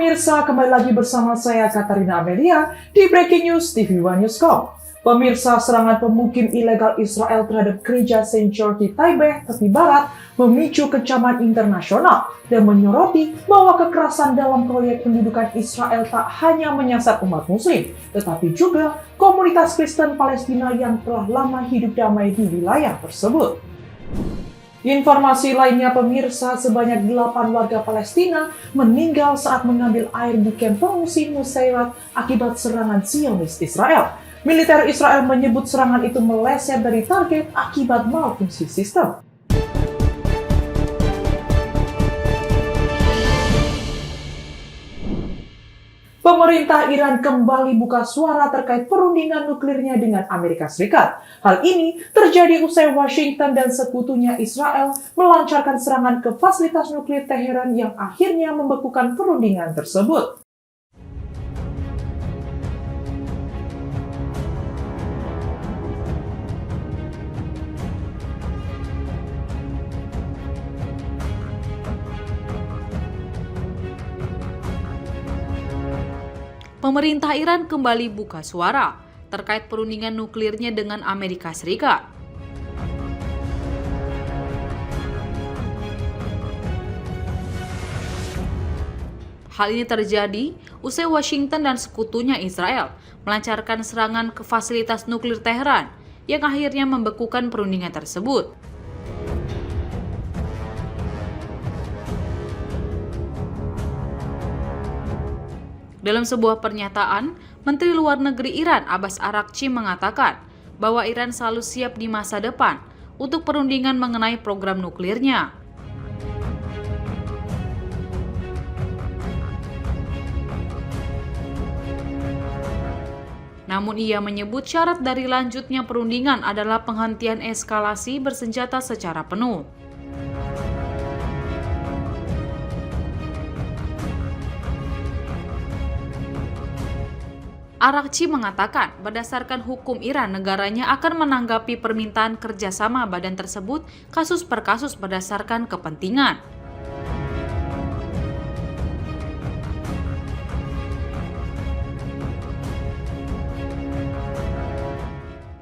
Pemirsa, kembali lagi bersama saya Katarina Amelia di Breaking News TV One Newscom. Pemirsa, serangan pemukim ilegal Israel terhadap gereja St. George di Taipei, tepi barat, memicu kecaman internasional dan menyoroti bahwa kekerasan dalam proyek pendudukan Israel tak hanya menyasar umat muslim, tetapi juga komunitas Kristen Palestina yang telah lama hidup damai di wilayah tersebut. Informasi lainnya, pemirsa, sebanyak 8 warga Palestina meninggal saat mengambil air di kamp pengungsi Nusairat akibat serangan Zionis Israel. Militer Israel menyebut serangan itu meleset dari target akibat malfungsi sistem. Pemerintah Iran kembali buka suara terkait perundingan nuklirnya dengan Amerika Serikat. Hal ini terjadi usai Washington dan sekutunya Israel melancarkan serangan ke fasilitas nuklir Teheran yang akhirnya membekukan perundingan tersebut. Pemerintah Iran kembali buka suara terkait perundingan nuklirnya dengan Amerika Serikat. Hal ini terjadi usai Washington dan sekutunya Israel melancarkan serangan ke fasilitas nuklir Teheran yang akhirnya membekukan perundingan tersebut. Dalam sebuah pernyataan, Menteri Luar Negeri Iran Abbas Araghchi mengatakan bahwa Iran selalu siap di masa depan untuk perundingan mengenai program nuklirnya. Namun ia menyebut syarat dari lanjutnya perundingan adalah penghentian eskalasi bersenjata secara penuh. Araghchi mengatakan, berdasarkan hukum Iran, negaranya akan menanggapi permintaan kerjasama badan tersebut kasus per kasus berdasarkan kepentingan.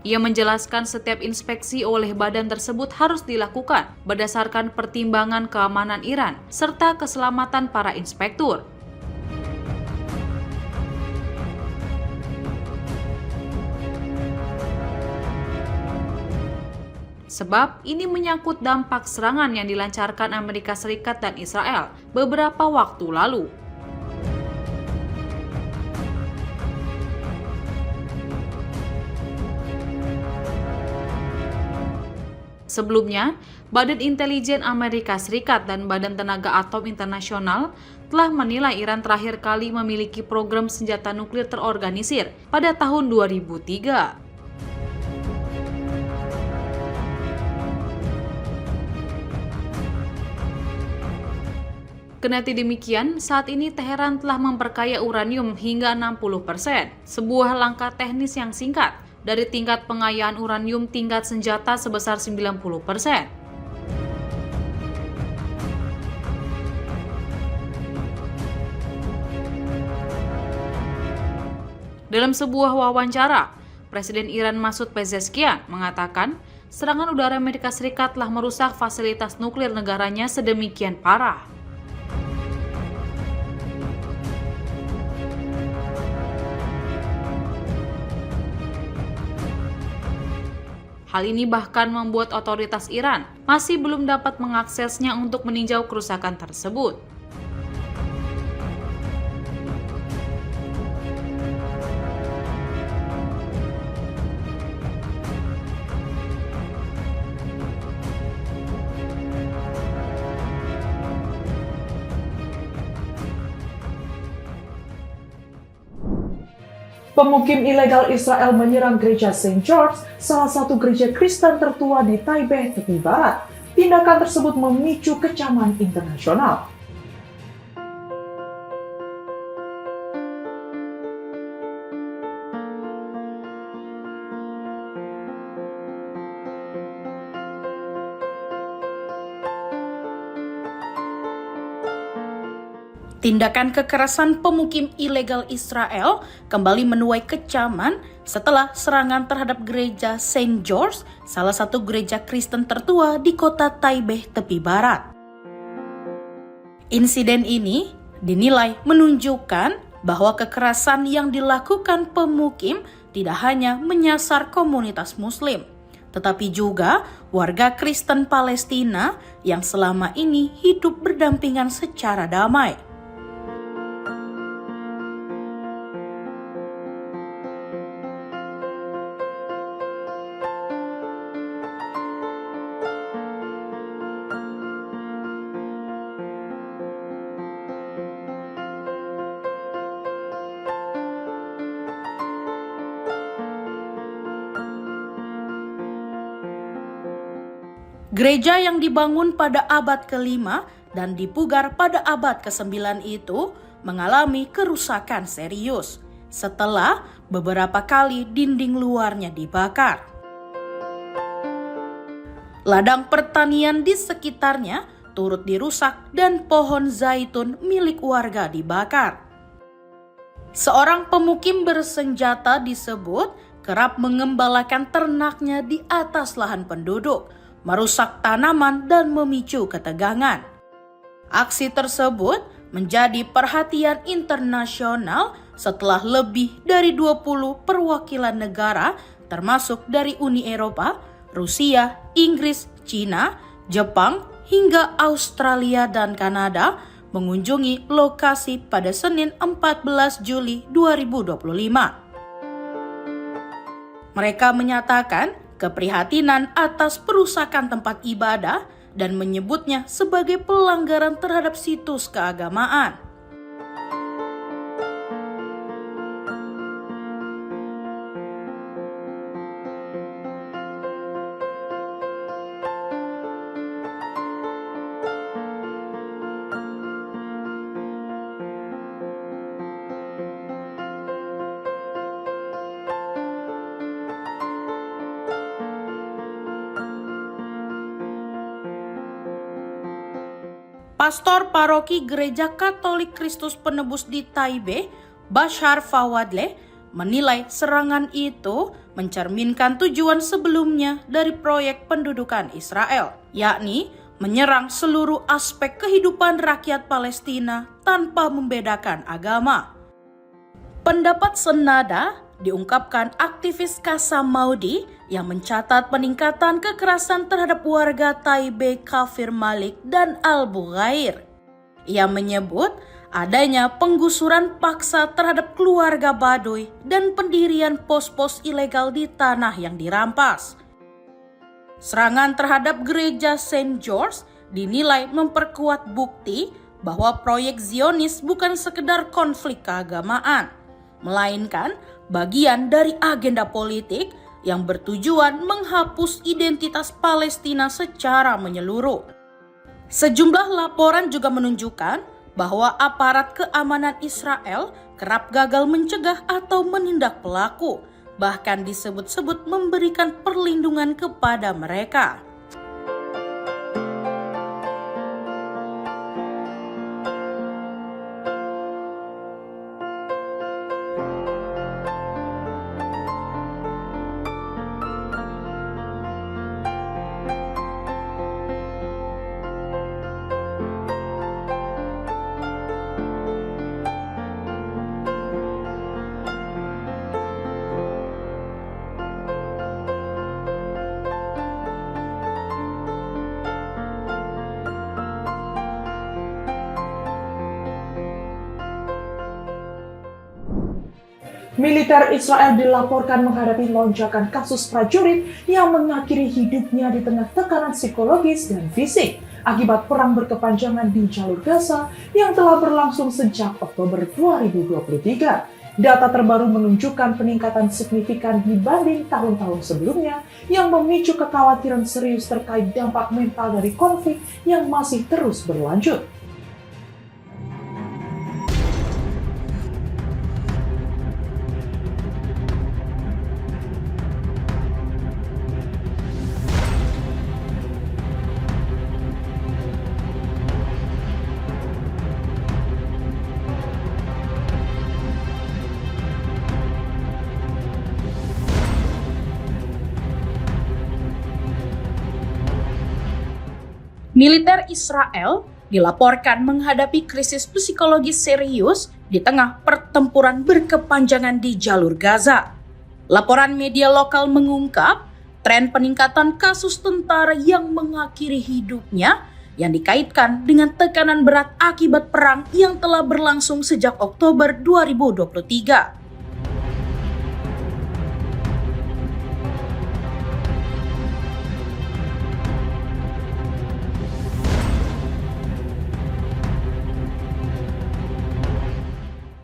Ia menjelaskan setiap inspeksi oleh badan tersebut harus dilakukan berdasarkan pertimbangan keamanan Iran serta keselamatan para inspektur. Sebab ini menyangkut dampak serangan yang dilancarkan Amerika Serikat dan Israel beberapa waktu lalu. Sebelumnya, Badan Intelijen Amerika Serikat dan Badan Tenaga Atom Internasional telah menilai Iran terakhir kali memiliki program senjata nuklir terorganisir pada tahun 2003. Kendati demikian, saat ini Teheran telah memperkaya uranium hingga 60%, sebuah langkah teknis yang singkat dari tingkat pengayaan uranium tingkat senjata sebesar 90%. Dalam sebuah wawancara, Presiden Iran Masoud Pezeshkian mengatakan serangan udara Amerika Serikat telah merusak fasilitas nuklir negaranya sedemikian parah. Hal ini bahkan membuat otoritas Iran masih belum dapat mengaksesnya untuk meninjau kerusakan tersebut. Pemukim ilegal Israel menyerang gereja St. George, salah satu gereja Kristen tertua di Taipei, tepi barat. Tindakan tersebut memicu kecaman internasional. Tindakan kekerasan pemukim ilegal Israel kembali menuai kecaman setelah serangan terhadap gereja Saint George, salah satu gereja Kristen tertua di kota Taipei, tepi barat. Insiden ini dinilai menunjukkan bahwa kekerasan yang dilakukan pemukim tidak hanya menyasar komunitas Muslim, tetapi juga warga Kristen Palestina yang selama ini hidup berdampingan secara damai. Gereja yang dibangun pada abad ke-5 dan dipugar pada abad ke-9 itu mengalami kerusakan serius setelah beberapa kali dinding luarnya dibakar. Ladang pertanian di sekitarnya turut dirusak dan pohon zaitun milik warga dibakar. Seorang pemukim bersenjata disebut kerap mengembalakan ternaknya di atas lahan penduduk, merusak tanaman dan memicu ketegangan. Aksi tersebut menjadi perhatian internasional setelah lebih dari 20 perwakilan negara termasuk dari Uni Eropa, Rusia, Inggris, Cina, Jepang, hingga Australia dan Kanada mengunjungi lokasi pada Senin 14 Juli 2025. Mereka menyatakan keprihatinan atas perusakan tempat ibadah dan menyebutnya sebagai pelanggaran terhadap situs keagamaan. Pastor paroki Gereja Katolik Kristus Penebus di Taipei, Bashar Fawadleh, menilai serangan itu mencerminkan tujuan sebelumnya dari proyek pendudukan Israel, yakni menyerang seluruh aspek kehidupan rakyat Palestina tanpa membedakan agama. Pendapat senada diungkapkan aktivis Qassam Maudi yang mencatat peningkatan kekerasan terhadap warga Taipei Kafir Malik dan Al-Bughair. Ia menyebut adanya penggusuran paksa terhadap keluarga Baduy dan pendirian pos-pos ilegal di tanah yang dirampas. Serangan terhadap gereja Saint George dinilai memperkuat bukti bahwa proyek Zionis bukan sekedar konflik keagamaan, melainkan bagian dari agenda politik yang bertujuan menghapus identitas Palestina secara menyeluruh. Sejumlah laporan juga menunjukkan bahwa aparat keamanan Israel kerap gagal mencegah atau menindak pelaku, bahkan disebut-sebut memberikan perlindungan kepada mereka. Militer Israel dilaporkan menghadapi lonjakan kasus prajurit yang mengakhiri hidupnya di tengah tekanan psikologis dan fisik akibat perang berkepanjangan di jalur Gaza yang telah berlangsung sejak Oktober 2023. Data terbaru menunjukkan peningkatan signifikan dibanding tahun-tahun sebelumnya yang memicu kekhawatiran serius terkait dampak mental dari konflik yang masih terus berlanjut. Militer Israel dilaporkan menghadapi krisis psikologis serius di tengah pertempuran berkepanjangan di jalur Gaza. Laporan media lokal mengungkap tren peningkatan kasus tentara yang mengakhiri hidupnya yang dikaitkan dengan tekanan berat akibat perang yang telah berlangsung sejak Oktober 2023.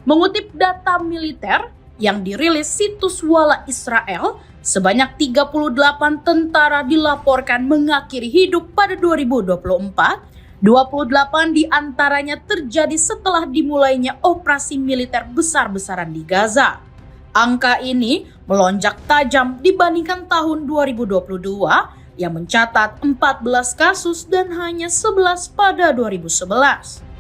Mengutip data militer yang dirilis situs Wala Israel, sebanyak 38 tentara dilaporkan mengakhiri hidup pada 2024. 28 diantaranya terjadi setelah dimulainya operasi militer besar-besaran di Gaza. Angka ini melonjak tajam dibandingkan tahun 2022 yang mencatat 14 kasus dan hanya 11 pada 2011.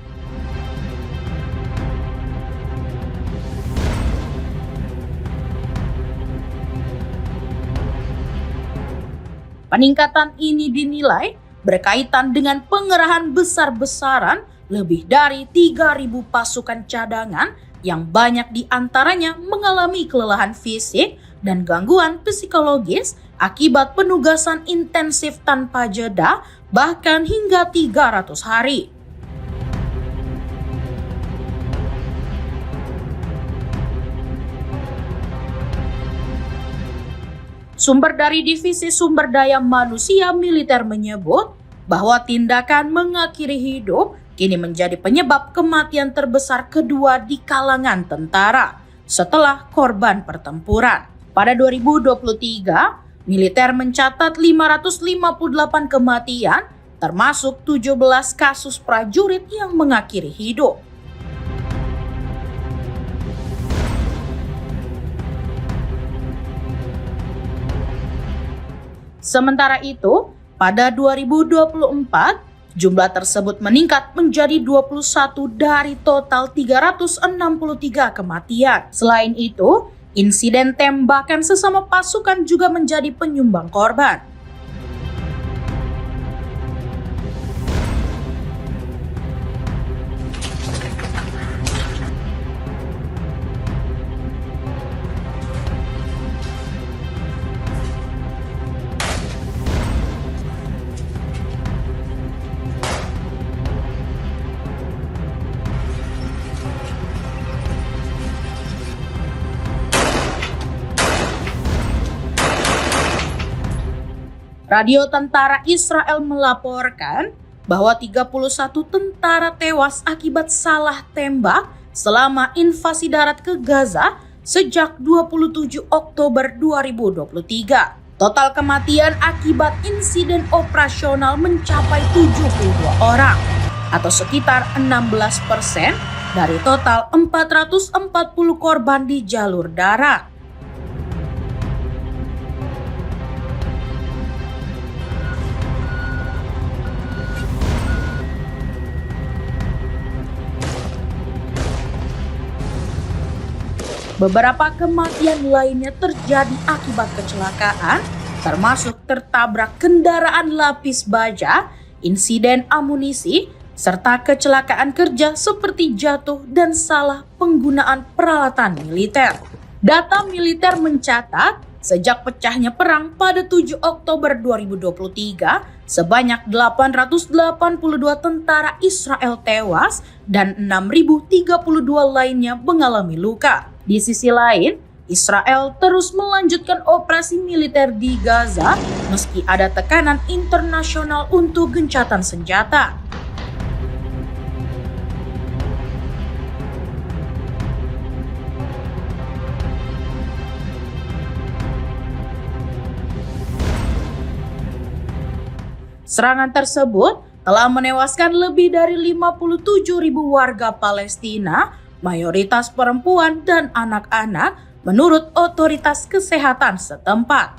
Peningkatan ini dinilai berkaitan dengan pengerahan besar-besaran lebih dari 3.000 pasukan cadangan yang banyak diantaranya mengalami kelelahan fisik dan gangguan psikologis akibat penugasan intensif tanpa jeda bahkan hingga 300 hari. Sumber dari Divisi Sumber Daya Manusia Militer menyebut bahwa tindakan mengakhiri hidup kini menjadi penyebab kematian terbesar kedua di kalangan tentara setelah korban pertempuran. Pada 2023, militer mencatat 558 kematian, termasuk 17 kasus prajurit yang mengakhiri hidup. Sementara itu, pada 2024, jumlah tersebut meningkat menjadi 21 dari total 363 kematian. Selain itu, insiden tembakan sesama pasukan juga menjadi penyumbang korban. Radio tentara Israel melaporkan bahwa 31 tentara tewas akibat salah tembak selama invasi darat ke Gaza sejak 27 Oktober 2023. Total kematian akibat insiden operasional mencapai 72 orang atau sekitar 16% dari total 440 korban di jalur darat. Beberapa kematian lainnya terjadi akibat kecelakaan, termasuk tertabrak kendaraan lapis baja, insiden amunisi, serta kecelakaan kerja seperti jatuh dan salah penggunaan peralatan militer. Data militer mencatat, sejak pecahnya perang pada 7 Oktober 2023, sebanyak 882 tentara Israel tewas dan 6.032 lainnya mengalami luka. Di sisi lain, Israel terus melanjutkan operasi militer di Gaza meski ada tekanan internasional untuk gencatan senjata. Serangan tersebut telah menewaskan lebih dari 57.000 warga Palestina, mayoritas perempuan dan anak-anak, menurut otoritas kesehatan setempat.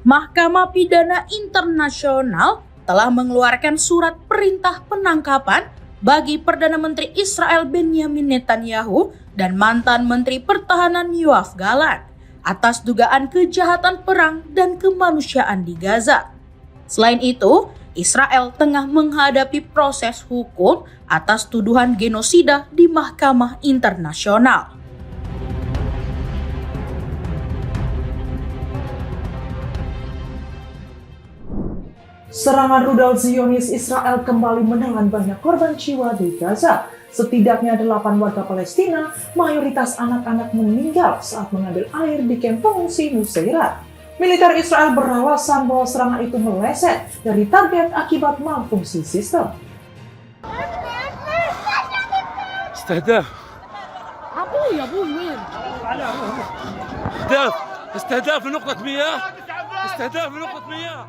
Mahkamah Pidana Internasional telah mengeluarkan surat perintah penangkapan bagi Perdana Menteri Israel Benjamin Netanyahu dan mantan Menteri Pertahanan Yoav Gallant atas dugaan kejahatan perang dan kemanusiaan di Gaza. Selain itu, Israel tengah menghadapi proses hukum atas tuduhan genosida di Mahkamah Internasional. Serangan rudal Zionis Israel kembali menelan banyak korban jiwa di Gaza. Setidaknya 8 warga Palestina, mayoritas anak-anak meninggal saat mengambil air di kamp pengungsi Nuseirat. Militer Israel beralasan bahwa serangan itu meleset dari target akibat malfungsi sistem. استهداف استهداف لنقطة مياه استهداف لنقطة مياه.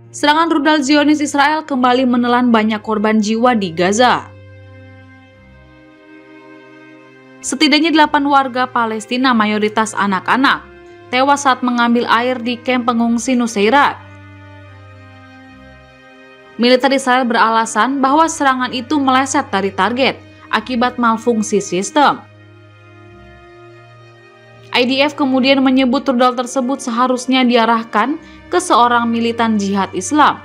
Serangan rudal Zionis Israel kembali menelan banyak korban jiwa di Gaza. Setidaknya 8 warga Palestina, mayoritas anak-anak, tewas saat mengambil air di kamp pengungsi Nuseirat. Militer Israel beralasan bahwa serangan itu meleset dari target akibat malfungsi sistem. IDF kemudian menyebut rudal tersebut seharusnya diarahkan ke seorang militan jihad Islam,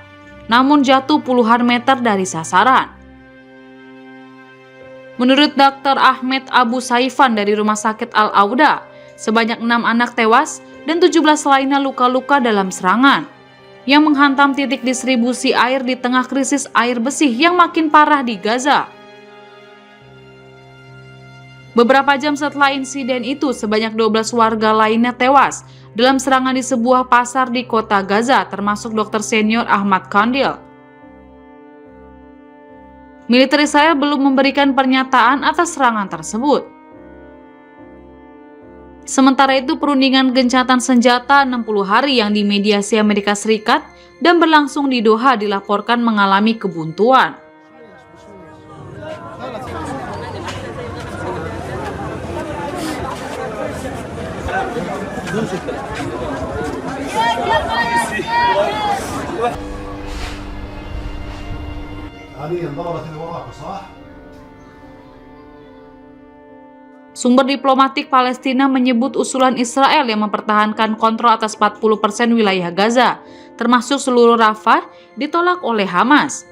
namun jatuh puluhan meter dari sasaran. Menurut Dr. Ahmed Abu Saifan dari Rumah Sakit Al-Auda, sebanyak 6 anak tewas dan 17 lainnya luka-luka dalam serangan yang menghantam titik distribusi air di tengah krisis air bersih yang makin parah di Gaza. Beberapa jam setelah insiden itu, sebanyak 12 warga lainnya tewas dalam serangan di sebuah pasar di kota Gaza, termasuk dokter senior Ahmad Kandil. Militer Israel belum memberikan pernyataan atas serangan tersebut. Sementara itu, perundingan gencatan senjata 60 hari yang dimediasi Amerika Serikat dan berlangsung di Doha dilaporkan mengalami kebuntuan. Sumber diplomatik Palestina menyebut usulan Israel yang mempertahankan kontrol atas 40% wilayah Gaza, termasuk seluruh Rafah, ditolak oleh Hamas.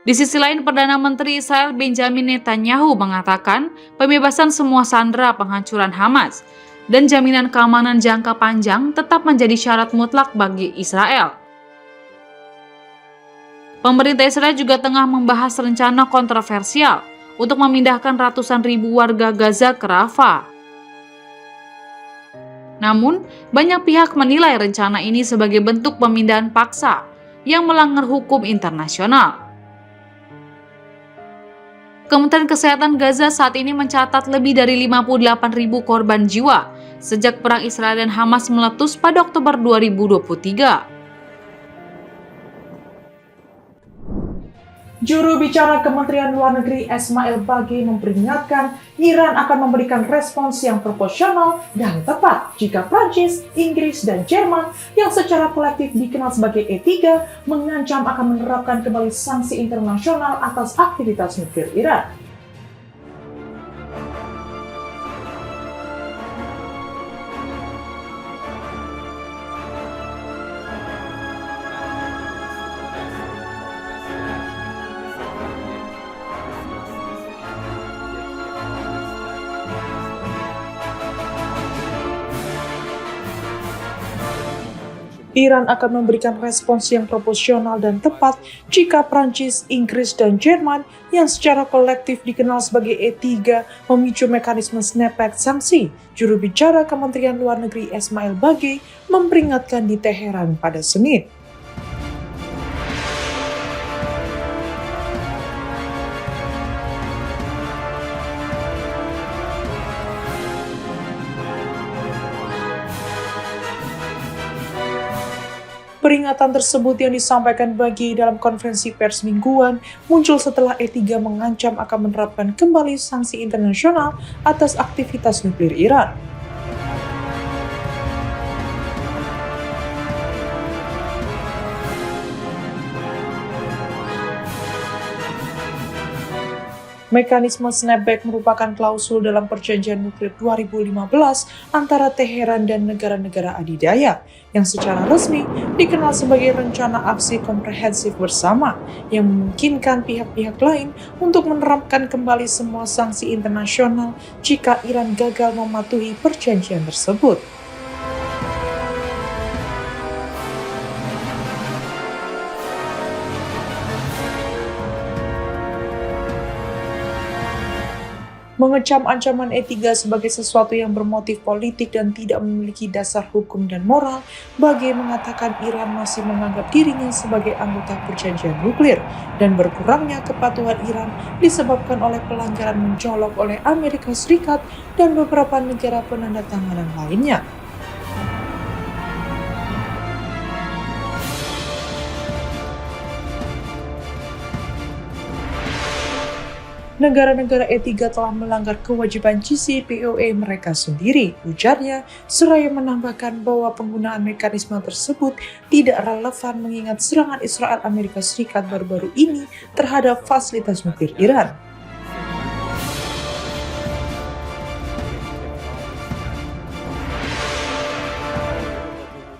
Di sisi lain, Perdana Menteri Israel Benjamin Netanyahu mengatakan pembebasan semua sandera penghancuran Hamas dan jaminan keamanan jangka panjang tetap menjadi syarat mutlak bagi Israel. Pemerintah Israel juga tengah membahas rencana kontroversial untuk memindahkan ratusan ribu warga Gaza ke Rafah. Namun, banyak pihak menilai rencana ini sebagai bentuk pemindahan paksa yang melanggar hukum internasional. Kementerian Kesehatan Gaza saat ini mencatat lebih dari 58.000 korban jiwa sejak perang Israel dan Hamas meletus pada Oktober 2023. Juru bicara Kementerian Luar Negeri Ismail Baghaei memperingatkan Iran akan memberikan respons yang proporsional dan tepat jika Prancis, Inggris, dan Jerman yang secara kolektif dikenal sebagai E3 mengancam akan menerapkan kembali sanksi internasional atas aktivitas nuklir Iran. Iran akan memberikan respons yang proporsional dan tepat jika Prancis, Inggris, dan Jerman yang secara kolektif dikenal sebagai E3 memicu mekanisme snapback sanksi. Juru bicara Kementerian Luar Negeri Ismail Baghaei memperingatkan di Teheran pada Senin. Peringatan tersebut yang disampaikan Baghaei dalam konferensi pers mingguan muncul setelah E3 mengancam akan menerapkan kembali sanksi internasional atas aktivitas nuklir Iran. Mekanisme snapback merupakan klausul dalam perjanjian nuklir 2015 antara Teheran dan negara-negara adidaya yang secara resmi dikenal sebagai rencana aksi komprehensif bersama yang memungkinkan pihak-pihak lain untuk menerapkan kembali semua sanksi internasional jika Iran gagal mematuhi perjanjian tersebut. Mengecam ancaman E3 sebagai sesuatu yang bermotif politik dan tidak memiliki dasar hukum dan moral, Bagei mengatakan Iran masih menganggap dirinya sebagai anggota perjanjian nuklir dan berkurangnya kepatuhan Iran disebabkan oleh pelanggaran mencolok oleh Amerika Serikat dan beberapa negara penandatanganan lainnya. Negara-negara E3 telah melanggar kewajiban JCPOA mereka sendiri, ujarnya, seraya menambahkan bahwa penggunaan mekanisme tersebut tidak relevan mengingat serangan Israel Amerika Serikat baru-baru ini terhadap fasilitas nuklir Iran.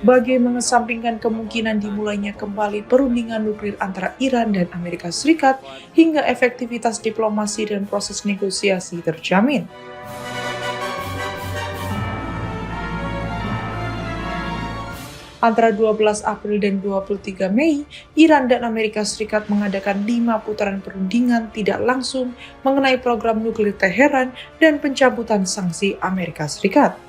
Bagei mengesampingkan kemungkinan dimulainya kembali perundingan nuklir antara Iran dan Amerika Serikat hingga efektivitas diplomasi dan proses negosiasi terjamin. Antara 12 April dan 23 Mei, Iran dan Amerika Serikat mengadakan 5 putaran perundingan tidak langsung mengenai program nuklir Teheran dan pencabutan sanksi Amerika Serikat.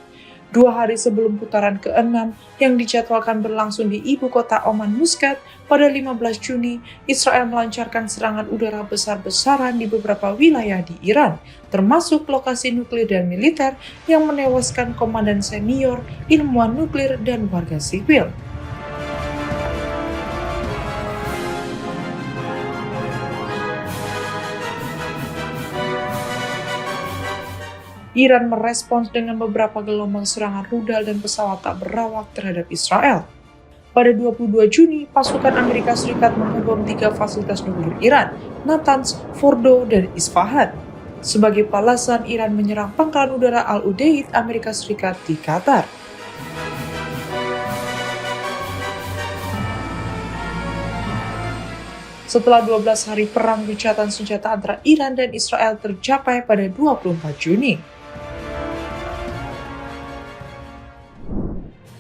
2 hari sebelum putaran ke-6 yang dijadwalkan berlangsung di ibu kota Oman Muscat pada 15 Juni, Israel melancarkan serangan udara besar-besaran di beberapa wilayah di Iran, termasuk lokasi nuklir dan militer yang menewaskan komandan senior, ilmuwan nuklir, dan warga sipil. Iran merespons dengan beberapa gelombang serangan rudal dan pesawat tak berawak terhadap Israel. Pada 22 Juni, pasukan Amerika Serikat mengebom 3 fasilitas nuklir Iran, Natanz, Fordo, dan Isfahan. Sebagai balasan, Iran menyerang pangkalan udara Al-Udeid Amerika Serikat di Qatar. Setelah 12 hari perang, gencatan senjata antara Iran dan Israel tercapai pada 24 Juni.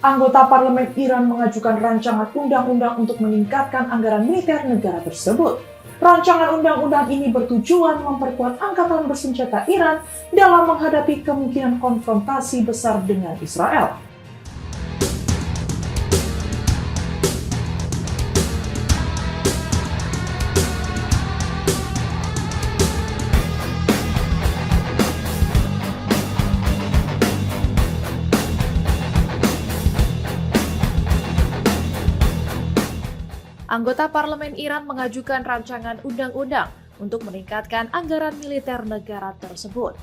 Anggota parlemen Iran mengajukan rancangan undang-undang untuk meningkatkan anggaran militer negara tersebut. Rancangan undang-undang ini bertujuan memperkuat angkatan bersenjata Iran dalam menghadapi kemungkinan konfrontasi besar dengan Israel. Anggota parlemen Iran mengajukan rancangan undang-undang untuk meningkatkan anggaran militer negara tersebut.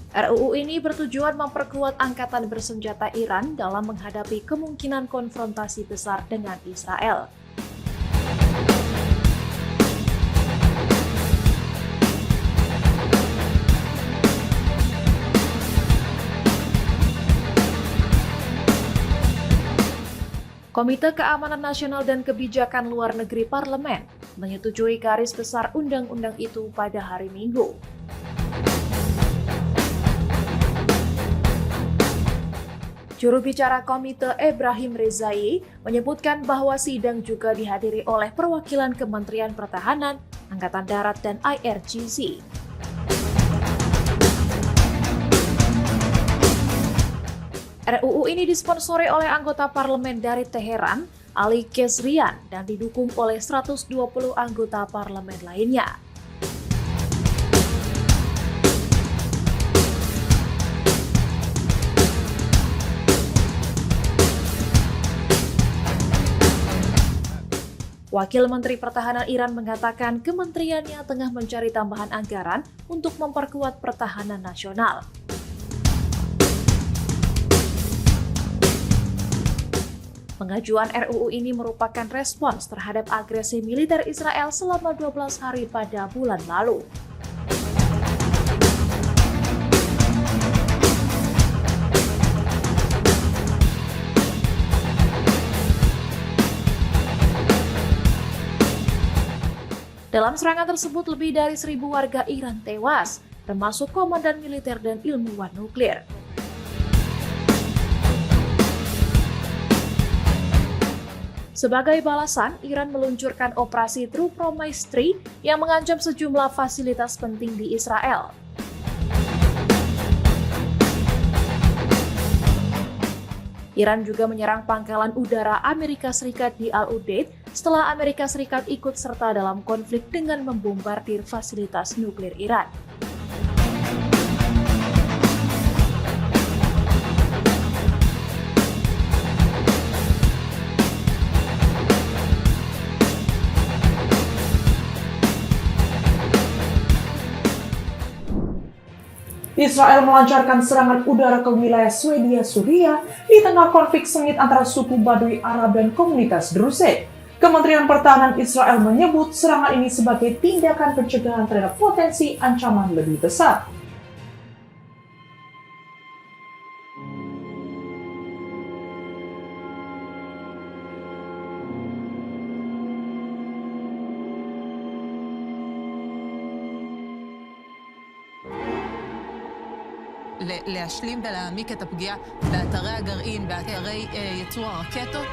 RUU ini bertujuan memperkuat angkatan bersenjata Iran dalam menghadapi kemungkinan konfrontasi besar dengan Israel. Komite Keamanan Nasional dan Kebijakan Luar Negeri Parlemen menyetujui garis besar undang-undang itu pada hari Minggu. Juru bicara komite Ebrahim Rezai menyebutkan bahwa sidang juga dihadiri oleh perwakilan Kementerian Pertahanan, Angkatan Darat, dan IRGC. RUU ini disponsori oleh anggota parlemen dari Teheran, Ali Kezrian, dan didukung oleh 120 anggota parlemen lainnya. Wakil Menteri Pertahanan Iran mengatakan kementeriannya tengah mencari tambahan anggaran untuk memperkuat pertahanan nasional. Pengajuan RUU ini merupakan respons terhadap agresi militer Israel selama 12 hari pada bulan lalu. Dalam serangan tersebut, lebih dari 1.000 warga Iran tewas, termasuk komandan militer dan ilmuwan nuklir. Sebagai balasan, Iran meluncurkan operasi True Promise 3 yang mengancam sejumlah fasilitas penting di Israel. Iran juga menyerang pangkalan udara Amerika Serikat di Al-Udeid setelah Amerika Serikat ikut serta dalam konflik dengan membombardir fasilitas nuklir Iran. Israel melancarkan serangan udara ke wilayah Swedia, Suriah di tengah konflik sengit antara suku Baduy Arab dan komunitas Druze. Kementerian Pertahanan Israel menyebut serangan ini sebagai tindakan pencegahan terhadap potensi ancaman lebih besar. להשלים ולהעמיק את הפגיעה באתרי הגרעין, באתרי ייצור הרקטות.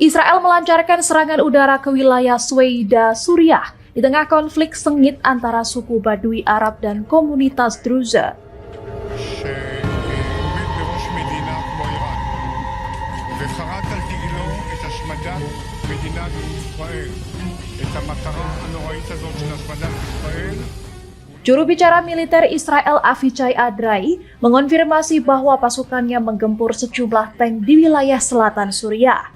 Israel melancarkan serangan udara ke wilayah Sweida, Suriah di tengah konflik sengit antara suku Baduy Arab dan komunitas Druze. שעומד בראש מדינה כמו איראן וחרת על דגלו את השמדת מדינת ישראל, את המטרה הנוראית הזאת של השמדת ישראל. Juru bicara militer Israel Avichai Adrai mengonfirmasi bahwa pasukannya menggempur sejumlah tank di wilayah selatan Suriah.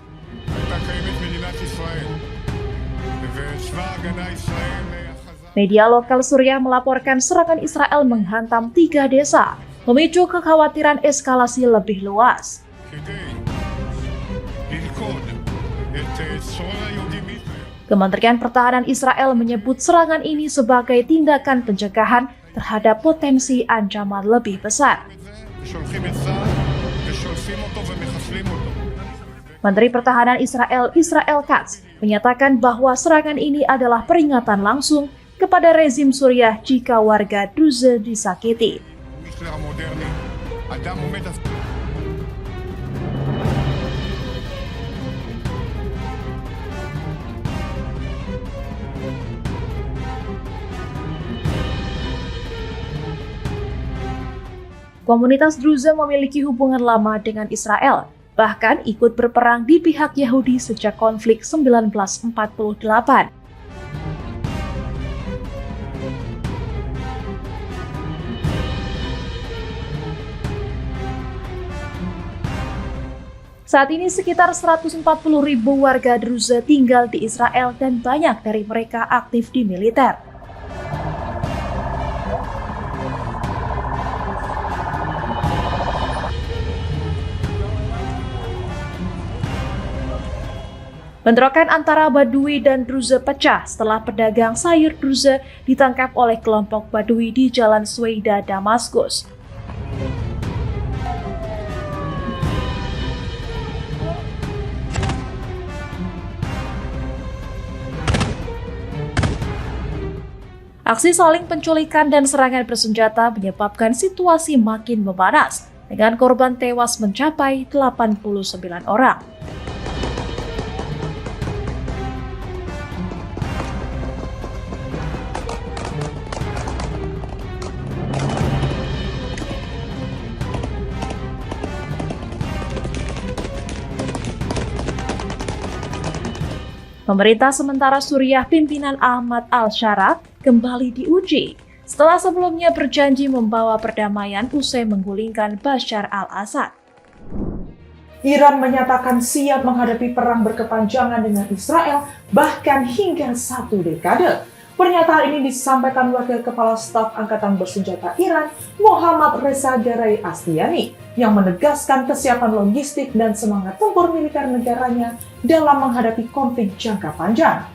Media lokal Suriah melaporkan serangan Israel menghantam 3 desa, memicu kekhawatiran eskalasi lebih luas. Kementerian Pertahanan Israel menyebut serangan ini sebagai tindakan pencegahan terhadap potensi ancaman lebih besar. Menteri Pertahanan Israel, Israel Katz, menyatakan bahwa serangan ini adalah peringatan langsung kepada rezim Suriah jika warga Druze disakiti. Komunitas Druze memiliki hubungan lama dengan Israel, bahkan ikut berperang di pihak Yahudi sejak konflik 1948. Saat ini sekitar 140.000 warga Druze tinggal di Israel dan banyak dari mereka aktif di militer. Bentrokan antara Baduy dan Druze pecah setelah pedagang sayur Druze ditangkap oleh kelompok Baduy di Jalan Sweida, Damaskus. Aksi saling penculikan dan serangan bersenjata menyebabkan situasi makin memanas, dengan korban tewas mencapai 89 orang. Pemerintah sementara Suriah pimpinan Ahmad al-Shara kembali diuji setelah sebelumnya berjanji membawa perdamaian usai menggulingkan Bashar al-Assad. Iran menyatakan siap menghadapi perang berkepanjangan dengan Israel bahkan hingga 1 dekade. Pernyataan ini disampaikan Wakil Kepala Staf Angkatan Bersenjata Iran, Mohammad Reza Garai Ashtiani, yang menegaskan kesiapan logistik dan semangat tempur militer negaranya dalam menghadapi konflik jangka panjang.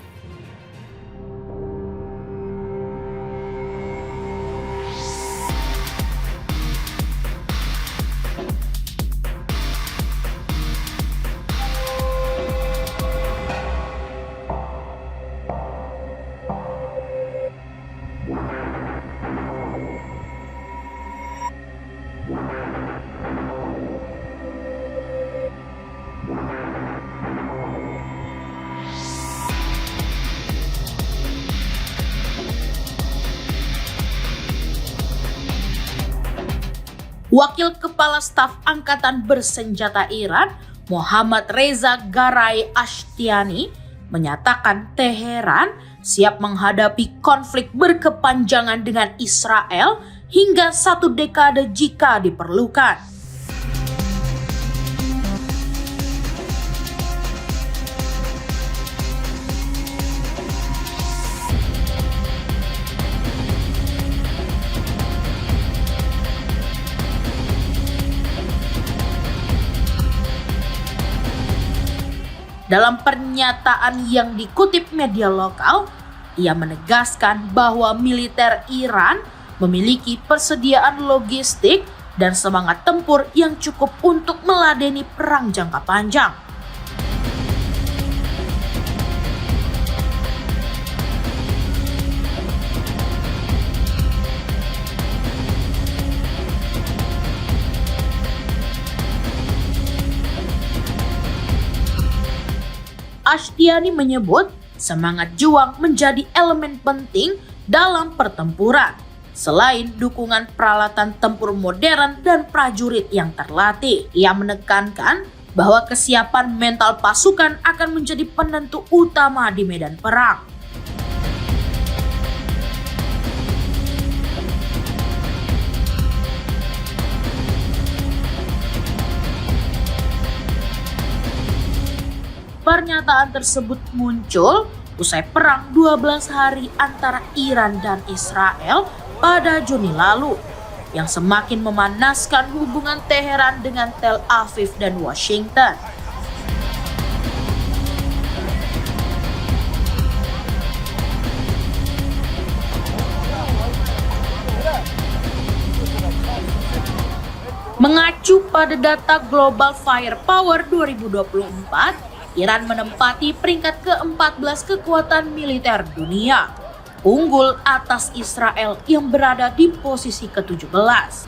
Wakil Kepala Staf Angkatan Bersenjata Iran, Mohammad Reza Garai Ashtiani, menyatakan Teheran siap menghadapi konflik berkepanjangan dengan Israel hingga 1 dekade jika diperlukan. Dalam pernyataan yang dikutip media lokal, ia menegaskan bahwa militer Iran memiliki persediaan logistik dan semangat tempur yang cukup untuk meladeni perang jangka panjang. Ashtiani menyebut semangat juang menjadi elemen penting dalam pertempuran, selain dukungan peralatan tempur modern dan prajurit yang terlatih. Ia menekankan bahwa kesiapan mental pasukan akan menjadi penentu utama di medan perang. Pernyataan tersebut muncul usai perang 12 hari antara Iran dan Israel pada Juni lalu, yang semakin memanaskan hubungan Teheran dengan Tel Aviv dan Washington. Mengacu pada data Global Firepower 2024, Iran menempati peringkat ke-14 kekuatan militer dunia, unggul atas Israel yang berada di posisi ke-17.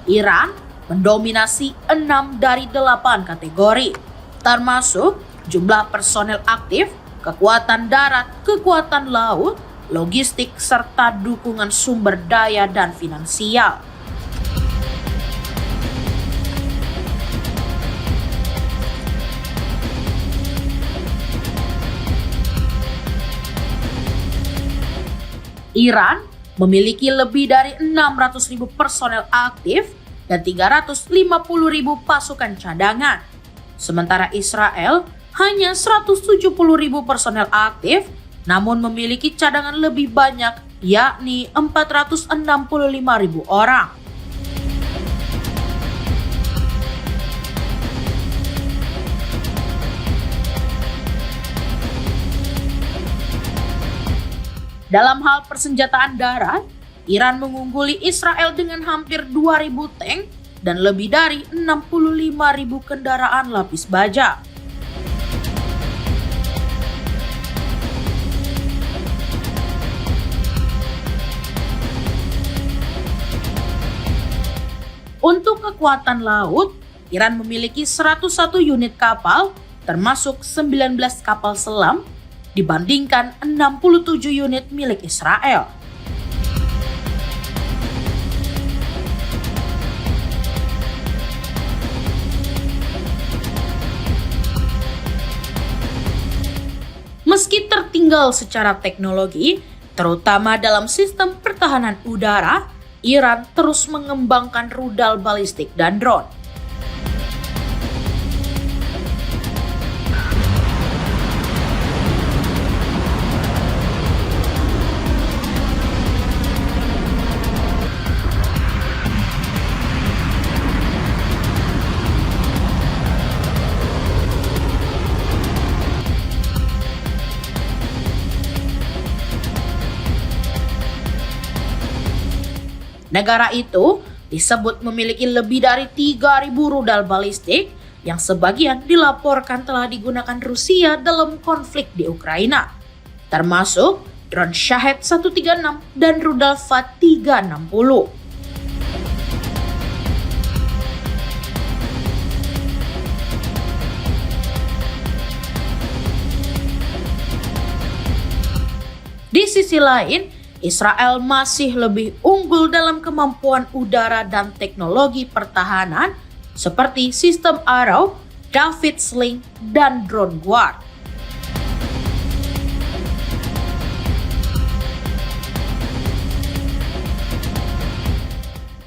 Iran mendominasi 6 dari 8 kategori, termasuk jumlah personel aktif, kekuatan darat, kekuatan laut, logistik, serta dukungan sumber daya dan finansial. Iran memiliki lebih dari 600.000 personel aktif dan 350.000 pasukan cadangan. Sementara Israel hanya 170.000 personel aktif, namun memiliki cadangan lebih banyak, yakni 465.000 orang. Dalam hal persenjataan darat, Iran mengungguli Israel dengan hampir 2.000 tank dan lebih dari 65.000 kendaraan lapis baja. Untuk kekuatan laut, Iran memiliki 101 unit kapal, termasuk 19 kapal selam, dibandingkan 67 unit milik Israel. Meski tertinggal secara teknologi, terutama dalam sistem pertahanan udara, Iran terus mengembangkan rudal balistik dan drone. Negara itu disebut memiliki lebih dari 3.000 rudal balistik yang sebagian dilaporkan telah digunakan Rusia dalam konflik di Ukraina, termasuk drone Shahed 136 dan rudal FAT-360. Di sisi lain, Israel masih lebih unggul dalam kemampuan udara dan teknologi pertahanan seperti sistem Arrow, David Sling, dan drone Guard.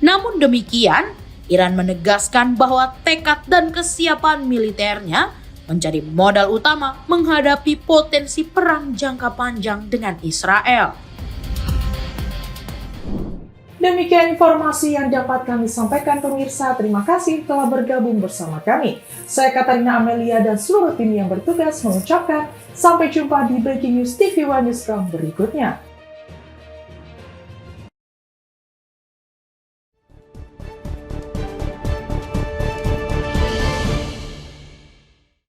Namun demikian, Iran menegaskan bahwa tekad dan kesiapan militernya menjadi modal utama menghadapi potensi perang jangka panjang dengan Israel. Demikian informasi yang dapat kami sampaikan pemirsa. Terima kasih telah bergabung bersama kami. Saya Katarina Amelia dan seluruh tim yang bertugas mengucapkan sampai jumpa di Breaking News TV One Newscom berikutnya.